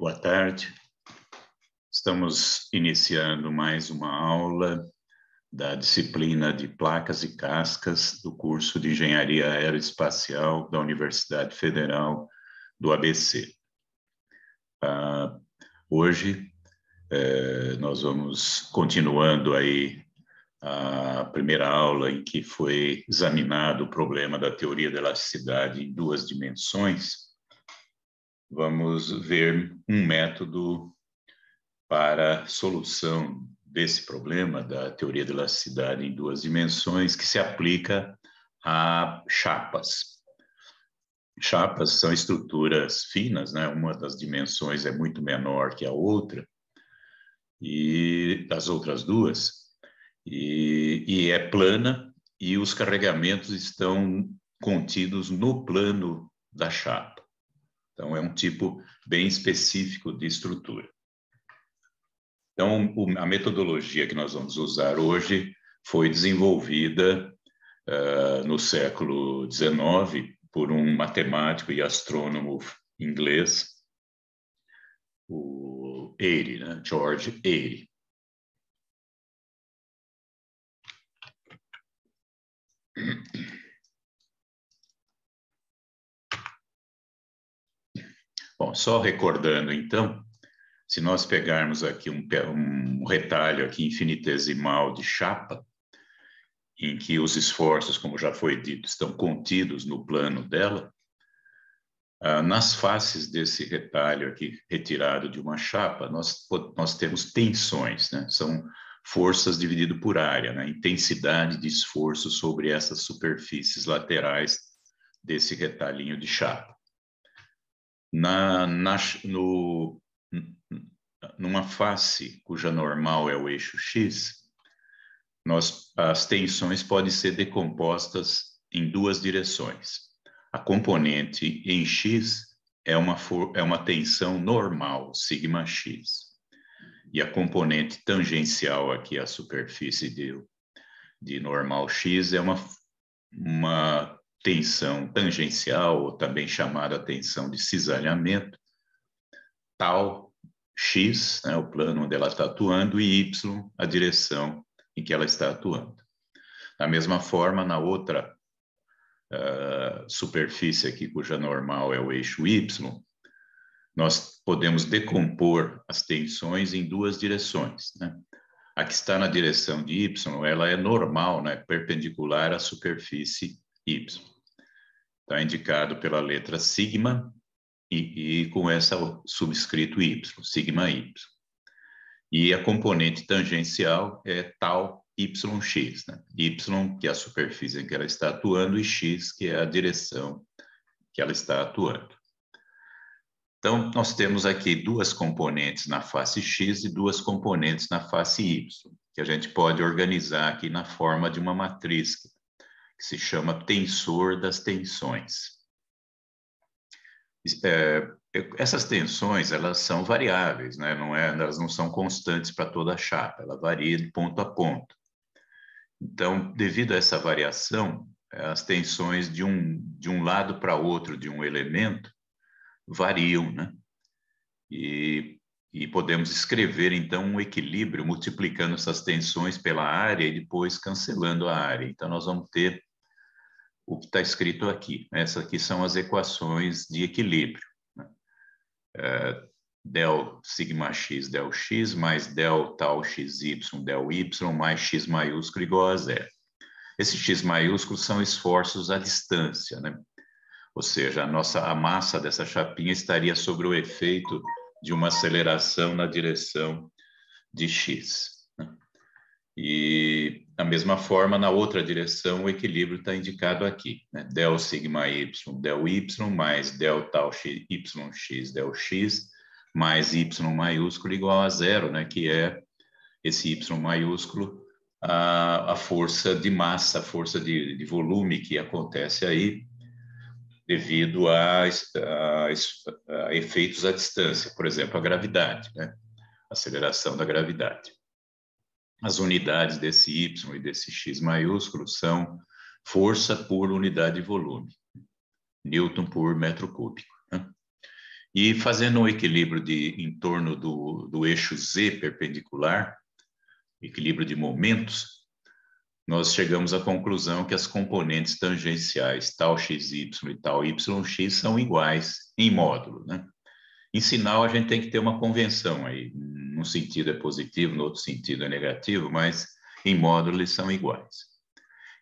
Boa tarde. Estamos iniciando mais uma aula da disciplina de placas e cascas do curso de Engenharia Aeroespacial da Universidade Federal do ABC. Hoje, nós vamos continuando aí a primeira aula em que foi examinado o problema da teoria da elasticidade em duas dimensões. Vamos ver um método para solução desse problema da teoria da elasticidade em duas dimensões que se aplica a chapas. Chapas são estruturas finas, né? Uma das dimensões é muito menor que a outra, e das outras duas, e é plana, e os carregamentos estão contidos no plano da chapa. Então, é um tipo bem específico de estrutura. Então, a metodologia que nós vamos usar hoje foi desenvolvida no século XIX por um matemático e astrônomo inglês, o Airy, né? George Airy. Bom, só recordando, então, se nós pegarmos aqui um retalho aqui infinitesimal de chapa, em que os esforços, como já foi dito, estão contidos no plano dela, nas faces desse retalho aqui retirado de uma chapa, nós temos tensões, né? São forças dividido por área, né? Intensidade de esforço sobre essas superfícies laterais desse retalhinho de chapa. Numa face cuja normal é o eixo X, as tensões podem ser decompostas em duas direções. A componente em X é uma tensão normal, sigma X. E a componente tangencial aqui à superfície de normal X é uma tensão tangencial, ou também chamada tensão de cisalhamento, tal X, né, o plano onde ela está atuando, e Y, a direção em que ela está atuando. Da mesma forma, na outra superfície aqui, cuja normal é o eixo Y, nós podemos decompor as tensões em duas direções, né? A que está na direção de Y, ela é normal, né, perpendicular à superfície Y. Está indicado pela letra sigma e com essa subscrito Y, sigma Y. E a componente tangencial é tal YX, né? Y, que é a superfície em que ela está atuando, e X, que é a direção que ela está atuando. Então, nós temos aqui duas componentes na face X e duas componentes na face Y, que a gente pode organizar aqui na forma de uma matriz, que se chama tensor das tensões. Essas tensões, elas são variáveis, né? Elas não são constantes para toda a chapa, ela varia de ponto a ponto. Então, devido a essa variação, as tensões de um lado para outro de um elemento variam, né? E podemos escrever, então, um equilíbrio multiplicando essas tensões pela área e depois cancelando a área. Então, nós vamos ter o que está escrito aqui. Essas aqui são as equações de equilíbrio, né? Del sigma x, del x, mais del tal xy, del y, mais x maiúsculo igual a zero. Esses x maiúsculos são esforços à distância, né? Ou seja, a massa dessa chapinha estaria sob o efeito de uma aceleração na direção de x, né? E, da mesma forma, na outra direção, o equilíbrio está indicado aqui, né? Del sigma y, del y, mais del tal yx, del x, mais y maiúsculo igual a zero, né? Que é esse y maiúsculo, a força de massa, a força de volume que acontece aí, devido a efeitos à distância, por exemplo, a gravidade, né? Aceleração da gravidade. As unidades desse y e desse x maiúsculo são força por unidade de volume, Newton por metro cúbico, né? E fazendo um equilíbrio em torno do eixo Z perpendicular, equilíbrio de momentos, nós chegamos à conclusão que as componentes tangenciais tal xy e tal yx são iguais em módulo, né? Em sinal, a gente tem que ter uma convenção aí. Num sentido é positivo, no outro sentido é negativo, mas em módulo eles são iguais.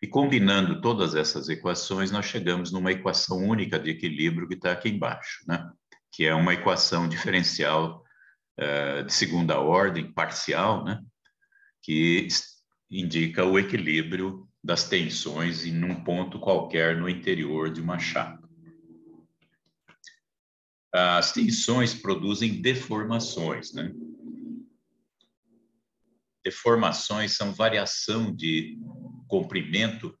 E combinando todas essas equações, nós chegamos numa equação única de equilíbrio que está aqui embaixo, né? Que é uma equação diferencial de segunda ordem, parcial, né? Que indica o equilíbrio das tensões em um ponto qualquer no interior de uma chapa. As tensões produzem deformações, né? Deformações são variação de comprimento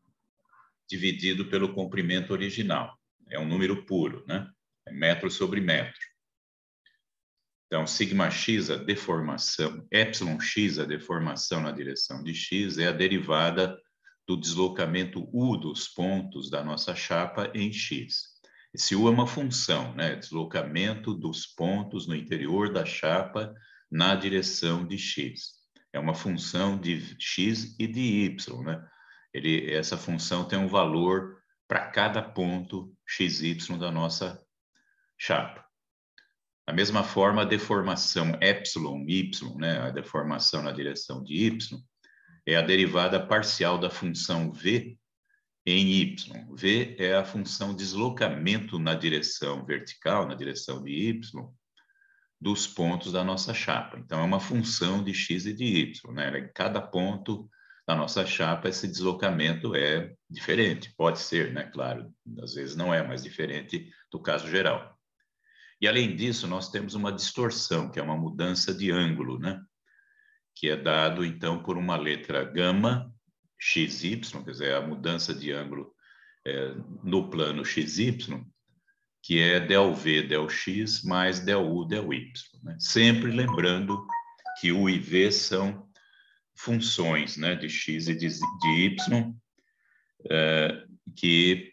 dividido pelo comprimento original. É um número puro, né? É metro sobre metro. Então, σx, a deformação, εx, a deformação na direção de x, é a derivada do deslocamento u dos pontos da nossa chapa em x. Esse u é uma função, né? Deslocamento dos pontos no interior da chapa na direção de x. É uma função de x e de y, né? Essa função tem um valor para cada ponto xy da nossa chapa. Da mesma forma, a deformação y, né, a deformação na direção de y, é a derivada parcial da função v em y. V é a função deslocamento na direção vertical, na direção de y, dos pontos da nossa chapa. Então, é uma função de x e de y, né? Em cada ponto da nossa chapa, esse deslocamento é diferente. Pode ser, né? Claro, às vezes não é, mas diferente do caso geral. E, além disso, nós temos uma distorção, que é uma mudança de ângulo, né? Que é dado, então, por uma letra gama xy, quer dizer, a mudança de ângulo no plano xy, que é del V, del X, mais del U, del Y. Né? Sempre lembrando que U e V são funções, né, de X e de Y, que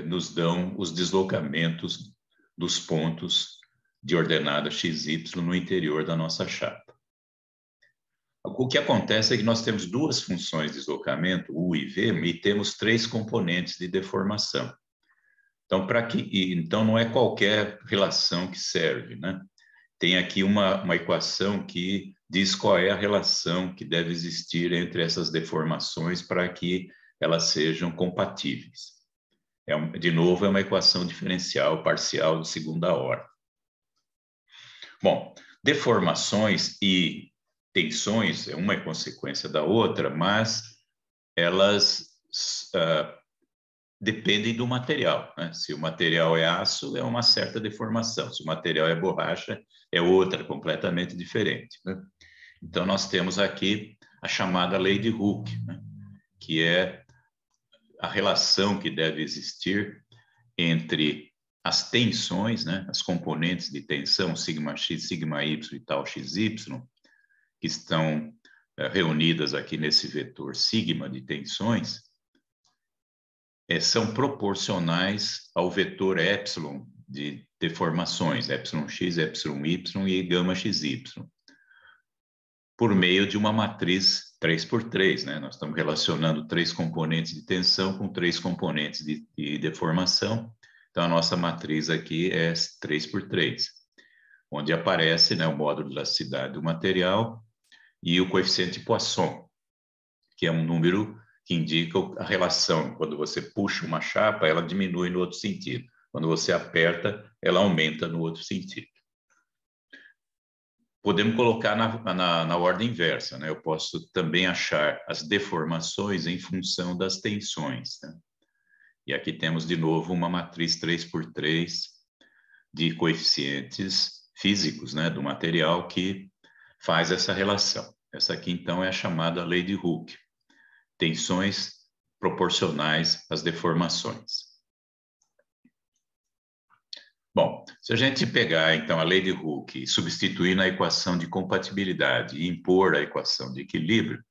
nos dão os deslocamentos dos pontos de ordenada XY no interior da nossa chapa. O que acontece é que nós temos duas funções de deslocamento, U e V, e temos três componentes de deformação. Então, não é qualquer relação que serve, né? Tem aqui uma equação que diz qual é a relação que deve existir entre essas deformações para que elas sejam compatíveis. De novo, é uma equação diferencial parcial de segunda ordem. Bom, deformações e tensões, uma é consequência da outra, mas elas dependem do material, né? Se o material é aço, é uma certa deformação. Se o material é borracha, é outra, completamente diferente, né? Então, nós temos aqui a chamada lei de Hooke, né? Que é a relação que deve existir entre as tensões, né? As componentes de tensão, σx, σy e tal xy, que estão reunidas aqui nesse vetor sigma de tensões, são proporcionais ao vetor epsilon de deformações, εx, εy e gama xy, por meio de uma matriz 3x3, né? Nós estamos relacionando três componentes de tensão com três componentes de deformação, então a nossa matriz aqui é 3x3, onde aparece, né, o módulo de elasticidade do material e o coeficiente Poisson, que é um número que indica a relação. Quando você puxa uma chapa, ela diminui no outro sentido. Quando você aperta, ela aumenta no outro sentido. Podemos colocar na ordem inversa, né? Eu posso também achar as deformações em função das tensões, né? E aqui temos, de novo, uma matriz 3x3 de coeficientes físicos, né, do material que faz essa relação. Essa aqui, então, é a chamada lei de Hooke. Tensões proporcionais às deformações. Bom, se a gente pegar, então, a lei de Hooke e substituir na equação de compatibilidade e impor a equação de equilíbrio,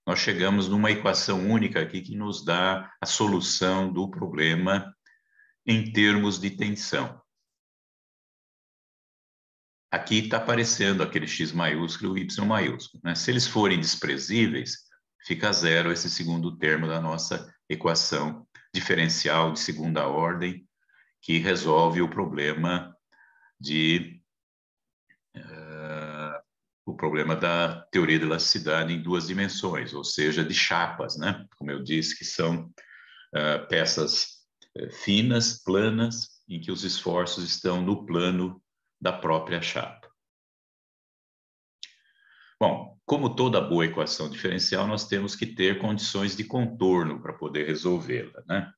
nós chegamos numa equação única aqui que nos dá a solução do problema em termos de tensão. aqui está aparecendo aquele x maiúsculo e o y maiúsculo, né? Se eles forem desprezíveis, fica zero esse segundo termo da nossa equação diferencial de segunda ordem, que resolve o problema da teoria da elasticidade em duas dimensões, ou seja, de chapas, né? Como eu disse, que são peças finas, planas, em que os esforços estão no plano da própria chapa. Bom, como toda boa equação diferencial, nós temos que ter condições de contorno para poder resolvê-la, né?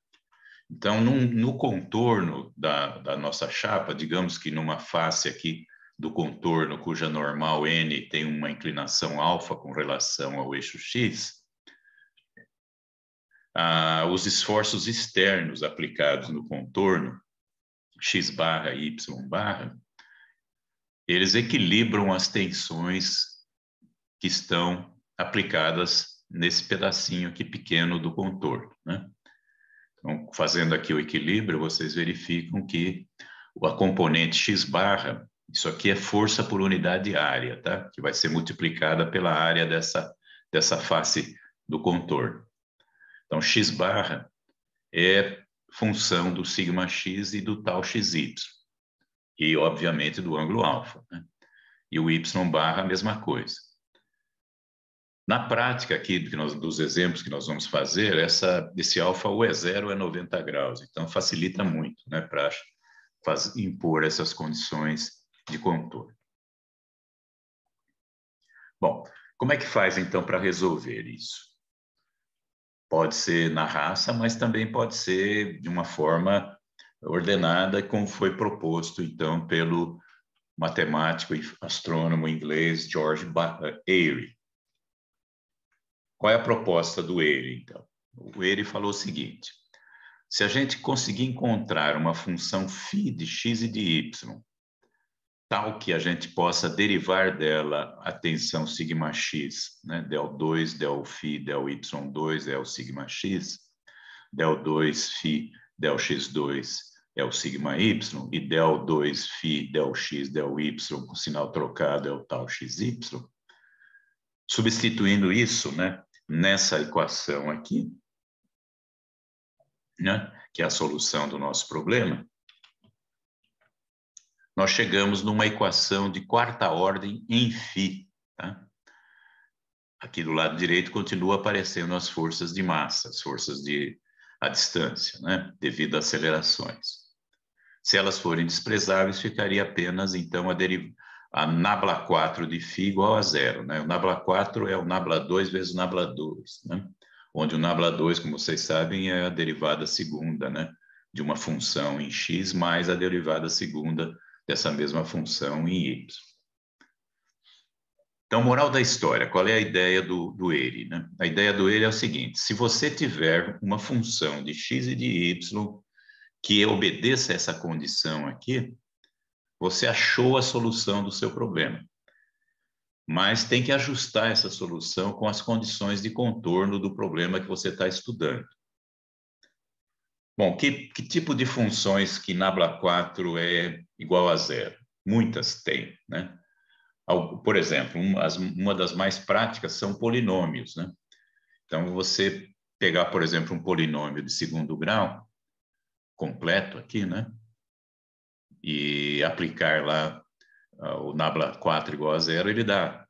Então, no contorno da nossa chapa, digamos que numa face aqui do contorno, cuja normal n tem uma inclinação alfa com relação ao eixo x, os esforços externos aplicados no contorno, x barra e y barra, eles equilibram as tensões que estão aplicadas nesse pedacinho aqui pequeno do contorno, né? Então, fazendo aqui o equilíbrio, vocês verificam que a componente x barra, isso aqui é força por unidade de área, tá? Que vai ser multiplicada pela área dessa face do contorno. Então, x barra é função do sigma x e do tal xy. E, obviamente, do ângulo alfa, né? E o y barra, a mesma coisa. Na prática aqui, dos exemplos que nós vamos fazer, esse alfa ou é 0 ou é 90 graus. Então, facilita muito, né, para impor essas condições de contorno. Bom, como é que faz, então, para resolver isso? Pode ser na raça, mas também pode ser de uma forma ordenada, como foi proposto, então, pelo matemático e astrônomo inglês George Airy. Qual é a proposta do Airy, então? O Airy falou o seguinte: se a gente conseguir encontrar uma função φ de x e de y, tal que a gente possa derivar dela a tensão sigma x, né? del 2, del φ, del y2 é o sigma x, del 2 φ, del x2 é o sigma y, e del 2 φ, del x, del y, com sinal trocado, é o tal xy. Substituindo isso, né, nessa equação aqui, né, que é a solução do nosso problema, nós chegamos numa equação de quarta ordem em φ. Tá? Aqui do lado direito continua aparecendo as forças de massa, as forças à distância, né, devido a acelerações. Se elas forem desprezáveis, ficaria apenas, então, a nabla 4 de φ igual a zero. Né? O nabla 4 é o nabla 2 vezes o nabla 2, né? Onde o nabla 2, como vocês sabem, é a derivada segunda, né, de uma função em x mais a derivada segunda dessa mesma função em y. Então, moral da história, qual é a ideia do Airy? Né? A ideia do Airy é o seguinte: se você tiver uma função de x e de y que obedeça a essa condição aqui, você achou a solução do seu problema. Mas tem que ajustar essa solução com as condições de contorno do problema que você está estudando. Bom, que tipo de funções que nabla 4 é igual a zero? Muitas tem, né? Por exemplo, uma das mais práticas são polinômios, né? Então, você pegar, por exemplo, um polinômio de segundo grau, completo aqui, né? E aplicar lá o nabla 4 igual a zero, ele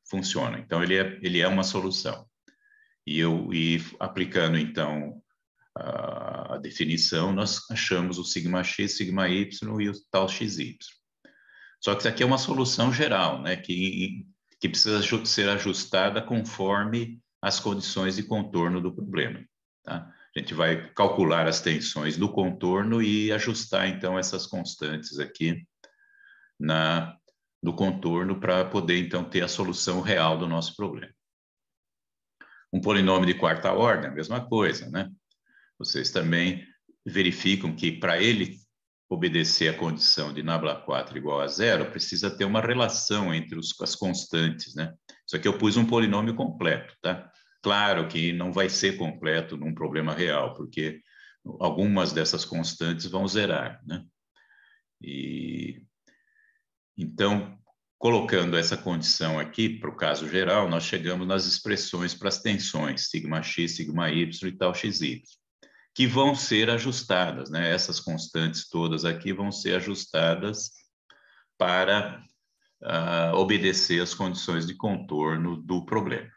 funciona. Então, ele é uma solução. E aplicando, então, a definição, nós achamos o sigma x, sigma y e o tal xy. Só que isso aqui é uma solução geral, né, que precisa ser ajustada conforme as condições de contorno do problema. Tá? A gente vai calcular as tensões do contorno e ajustar, então, essas constantes aqui no contorno para poder, então, ter a solução real do nosso problema. Um polinômio de quarta ordem, a mesma coisa, né? Vocês também verificam que para ele obedecer a condição de nabla 4 igual a zero, precisa ter uma relação entre as constantes, né? Isso aqui eu pus um polinômio completo, tá? Claro que não vai ser completo num problema real, porque algumas dessas constantes vão zerar, né? Então, colocando essa condição aqui para o caso geral, nós chegamos nas expressões para as tensões, σx, σy e tal xy, que vão ser ajustadas, né? Essas constantes todas aqui vão ser ajustadas para obedecer às condições de contorno do problema,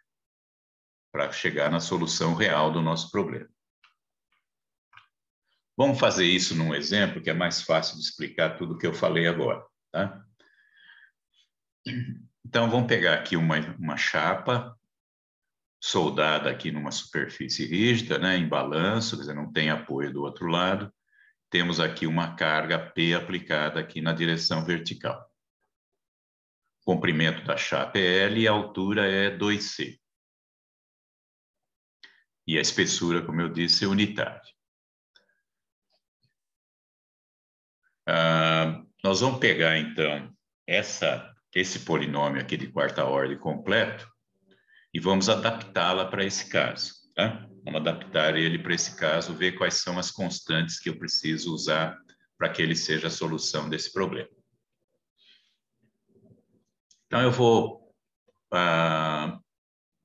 para chegar na solução real do nosso problema. Vamos fazer isso num exemplo que é mais fácil de explicar tudo o que eu falei agora, tá? Então, vamos pegar aqui uma chapa soldada aqui numa superfície rígida, né, em balanço, quer dizer, não tem apoio do outro lado. Temos aqui uma carga P aplicada aqui na direção vertical. O comprimento da chapa é L e a altura é 2C. E a espessura, como eu disse, é unitária. Nós vamos pegar, então, esse polinômio aqui de quarta ordem completo e vamos adaptá-la para esse caso, tá? Vamos adaptar ele para esse caso, ver quais são as constantes que eu preciso usar para que ele seja a solução desse problema. Então, eu vou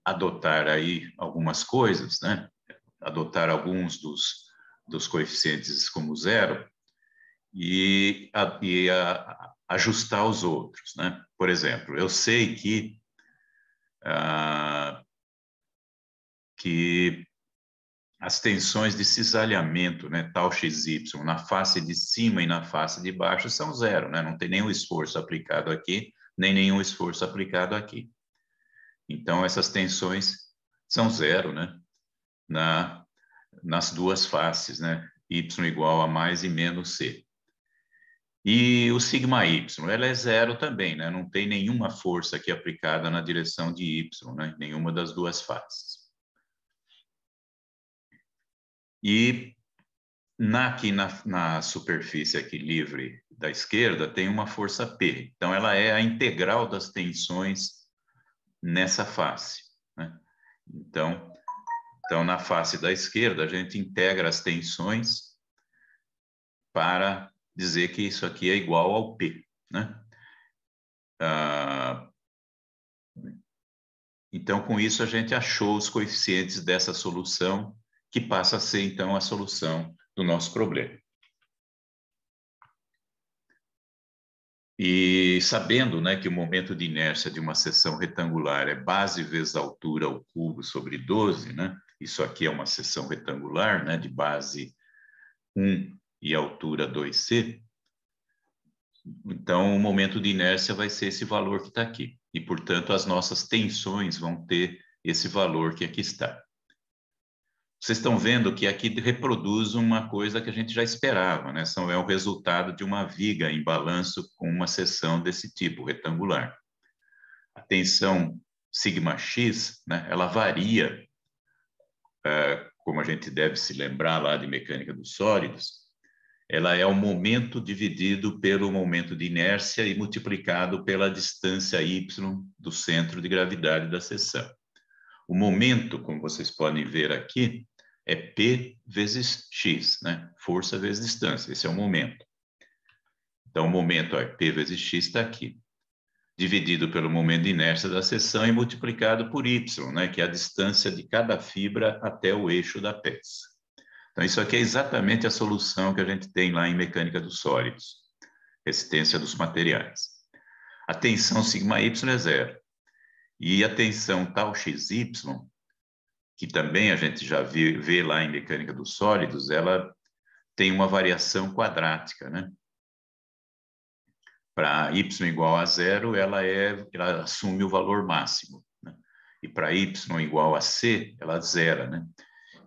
adotar aí algumas coisas, né? Adotar alguns dos coeficientes como zero e ajustar os outros, né? Por exemplo, eu sei que as tensões de cisalhamento, né, tal XY, na face de cima e na face de baixo são zero, né? Não tem nenhum esforço aplicado aqui, nem nenhum esforço aplicado aqui. Então, essas tensões são zero, né? Nas duas faces, né? Y igual a mais e menos C. E o σy, ela é zero também, né? Não tem nenhuma força aqui aplicada na direção de Y, né? Nenhuma das duas faces. E aqui na superfície aqui livre da esquerda tem uma força P. Então, ela é a integral das tensões nessa face, né? Então, na face da esquerda, a gente integra as tensões para dizer que isso aqui é igual ao P, né? Então, com isso, a gente achou os coeficientes dessa solução, que passa a ser, então, a solução do nosso problema. E sabendo, né, que o momento de inércia de uma seção retangular é base vezes a altura ao cubo sobre 12, né? Isso aqui é uma seção retangular, né, de base 1 e altura 2C. Então, o momento de inércia vai ser esse valor que está aqui. E, portanto, as nossas tensões vão ter esse valor que aqui está. Vocês estão vendo que aqui reproduz uma coisa que a gente já esperava, né? É o resultado de uma viga em balanço com uma seção desse tipo, retangular. A tensão σx, né, ela varia, como a gente deve se lembrar lá de mecânica dos sólidos, ela é o momento dividido pelo momento de inércia e multiplicado pela distância y do centro de gravidade da seção. O momento, como vocês podem ver aqui, é P vezes X, né? Força vezes distância, esse é o momento. Então, o momento é P vezes X está aqui, dividido pelo momento de inércia da seção e multiplicado por Y, né? Que é a distância de cada fibra até o eixo da peça. Então, isso aqui é exatamente a solução que a gente tem lá em mecânica dos sólidos, resistência dos materiais. A tensão σy é zero. E a tensão tal xy, que também a gente já vê lá em mecânica dos sólidos, ela tem uma variação quadrática, né? Para y igual a zero, ela assume o valor máximo, né? E para y igual a c, ela zera, né?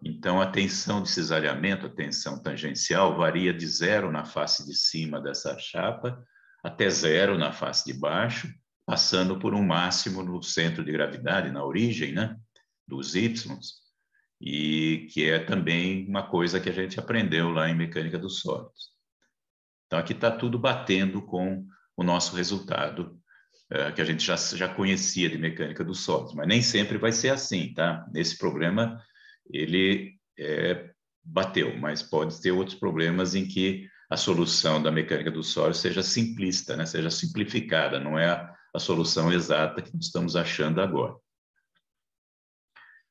Então, a tensão de cisalhamento, a tensão tangencial, varia de zero na face de cima dessa chapa até zero na face de baixo, passando por um máximo no centro de gravidade, na origem, né, dos Ys, e que é também uma coisa que a gente aprendeu lá em mecânica dos sólidos. Então, aqui está tudo batendo com o nosso resultado, que a gente já conhecia de mecânica dos sólidos, mas nem sempre vai ser assim, tá? Nesse problema, ele bateu, mas pode ter outros problemas em que a solução da mecânica dos sólidos seja simplista, né? Seja simplificada, não é a solução exata que nós estamos achando agora.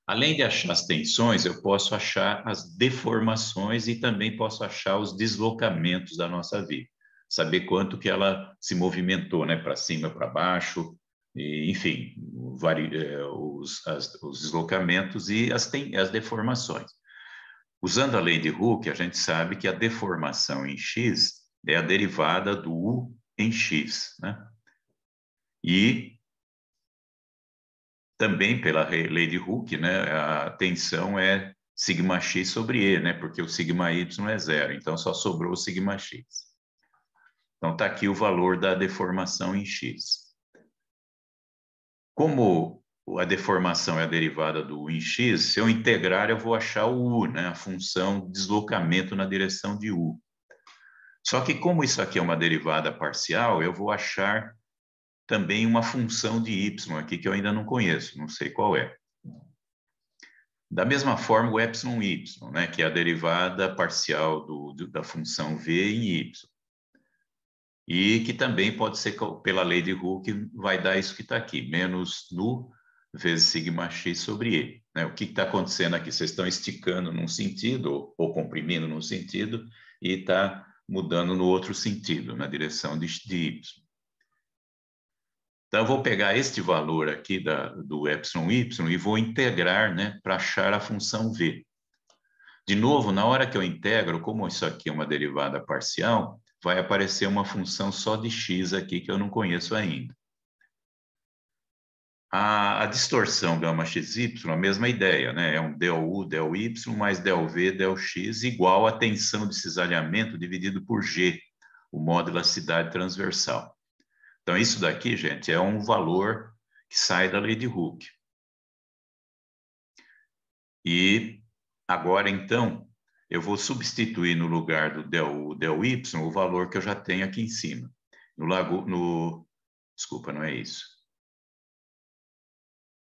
Além de achar as tensões, eu posso achar as deformações e também posso achar os deslocamentos da nossa V. Saber quanto que ela se movimentou, né, para cima, para baixo, e, enfim, os deslocamentos e as deformações. Usando a lei de Hooke, a gente sabe que a deformação em x é a derivada do u em x, né? E também pela lei de Hooke, né, a tensão é sigma x sobre e, né, porque o sigma y é zero, então só sobrou o sigma x. Então está aqui o valor da deformação em x. Como a deformação é a derivada do u em x, se eu integrar eu vou achar o u, né, a função deslocamento na direção de u. Só que como isso aqui é uma derivada parcial, eu vou achar também uma função de y aqui que eu ainda não conheço, não sei qual é. Da mesma forma, o epsilon y, né, que é a derivada parcial da função v em y. E que também pode ser, pela lei de Hooke, vai dar isso que está aqui, menos nu vezes sigma x sobre e. Né? O que está acontecendo aqui? Vocês estão esticando num sentido, ou comprimindo num sentido, e está mudando no outro sentido, na direção de y. Então, eu vou pegar este valor aqui do epsilon y e vou integrar, né, para achar a função v. De novo, na hora que eu integro, como isso aqui é uma derivada parcial, vai aparecer uma função só de x aqui que eu não conheço ainda. A distorção gama xy, a mesma ideia, né? É um del u, del y mais del v, del x igual a tensão de cisalhamento dividido por g, o modo de elasticidade transversal. Então, isso daqui, gente, é um valor que sai da lei de Hooke. E agora, então, eu vou substituir no lugar do del u, del y, o valor que eu já tenho aqui em cima. Desculpa, não é isso.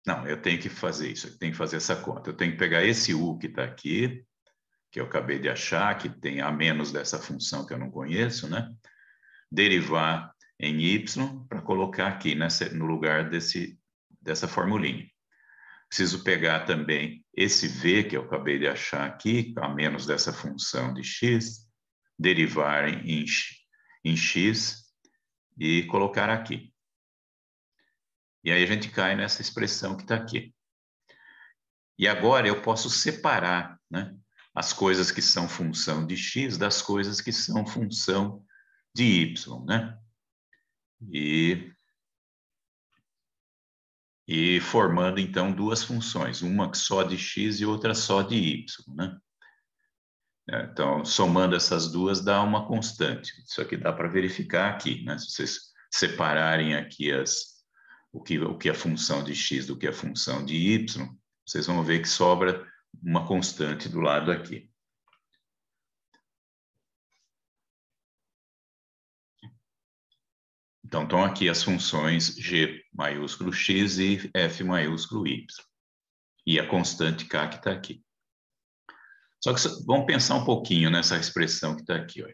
Não, eu tenho que fazer isso, eu tenho que fazer essa conta. Eu tenho que pegar esse u que está aqui, que eu acabei de achar, que tem a menos dessa função que eu não conheço, né? Derivar em y para colocar aqui no lugar dessa formulinha. Preciso pegar também esse v que eu acabei de achar aqui, a menos dessa função de x, derivar em x e colocar aqui. E aí a gente cai nessa expressão que está aqui. E agora eu posso separar, né, as coisas que são função de x das coisas que são função de y, né? E formando, então, duas funções, uma só de x e outra só de y, né? Então, somando essas duas dá uma constante. Isso aqui dá para verificar aqui, né? Se vocês separarem aqui o que é função de x do que é função de y, vocês vão ver que sobra uma constante do lado aqui. Então, estão aqui as funções g maiúsculo x e f maiúsculo y. E a constante k que está aqui. Só que vamos pensar um pouquinho nessa expressão que está aqui. Ó.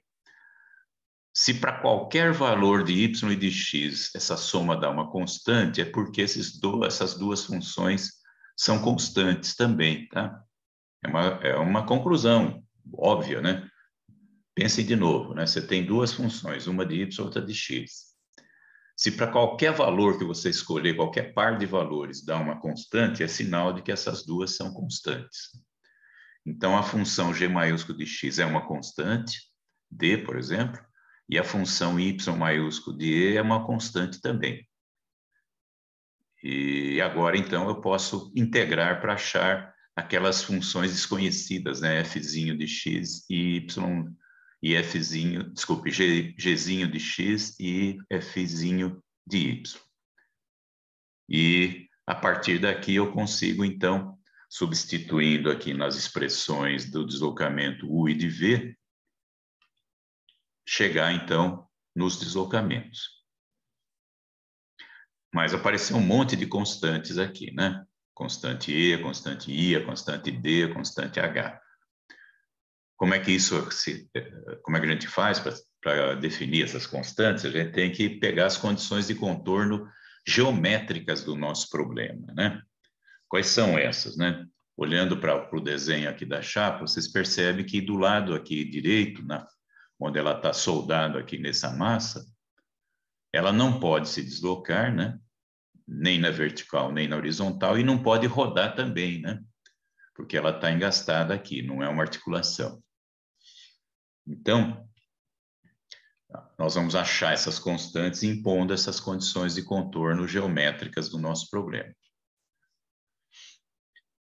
Se para qualquer valor de y e de x essa soma dá uma constante, é porque essas duas funções são constantes também, tá? É uma conclusão óbvia, né? Pensem de novo, né? Você tem duas funções, uma de y e outra de x. Se para qualquer valor que você escolher, qualquer par de valores dá uma constante, é sinal de que essas duas são constantes. Então, a função g maiúsculo de x é uma constante, d, por exemplo, e a função y maiúsculo de e é uma constante também. E agora, então, eu posso integrar para achar aquelas funções desconhecidas, né? Fzinho de x e y, e fzinho, desculpe, gzinho de x e fzinho de y. E, a partir daqui, eu consigo, então, substituindo aqui nas expressões do deslocamento u e de v, chegar, então, nos deslocamentos. Mas apareceu um monte de constantes aqui, né? Constante E, constante I, constante D, constante H. Como é que a gente faz para definir essas constantes? A gente tem que pegar as condições de contorno geométricas do nosso problema, né? Quais são essas, né? Olhando para o desenho aqui da chapa, vocês percebem que do lado aqui direito, onde ela está soldada aqui nessa massa, ela não pode se deslocar, né? Nem na vertical, nem na horizontal, e não pode rodar também, né? Porque ela está engastada aqui, não é uma articulação. Então, nós vamos achar essas constantes impondo essas condições de contorno geométricas do nosso problema.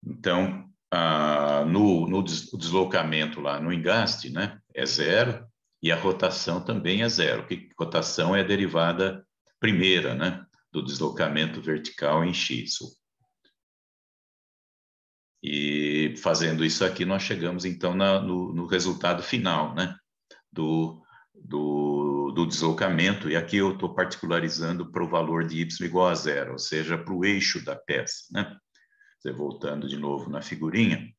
Então, o deslocamento lá no engaste, né, é zero, e a rotação também é zero, que rotação é a derivada primeira, né, do deslocamento vertical em x. E fazendo isso aqui, nós chegamos então no resultado final, né, do deslocamento, e aqui eu estou particularizando para o valor de y igual a zero, ou seja, para o eixo da peça, né? Voltando de novo na figurinha,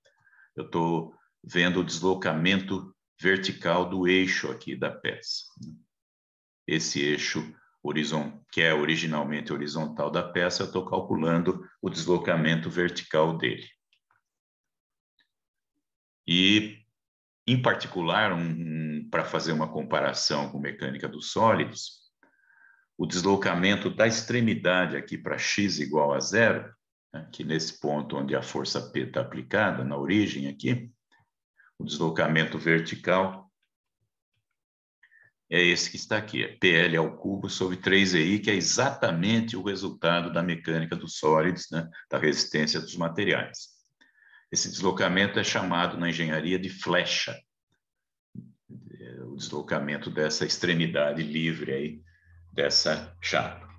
eu estou vendo o deslocamento vertical do eixo aqui da peça. Esse eixo que é originalmente horizontal da peça, eu estou calculando o deslocamento vertical dele. E, em particular, para fazer uma comparação com mecânica dos sólidos, o deslocamento da extremidade aqui para x igual a zero, aqui nesse ponto onde a força P está aplicada, na origem aqui, o deslocamento vertical é esse que está aqui, é PL ao cubo sobre 3EI, que é exatamente o resultado da mecânica dos sólidos, né, da resistência dos materiais. Esse deslocamento é chamado na engenharia de flecha, o deslocamento dessa extremidade livre aí, dessa chapa.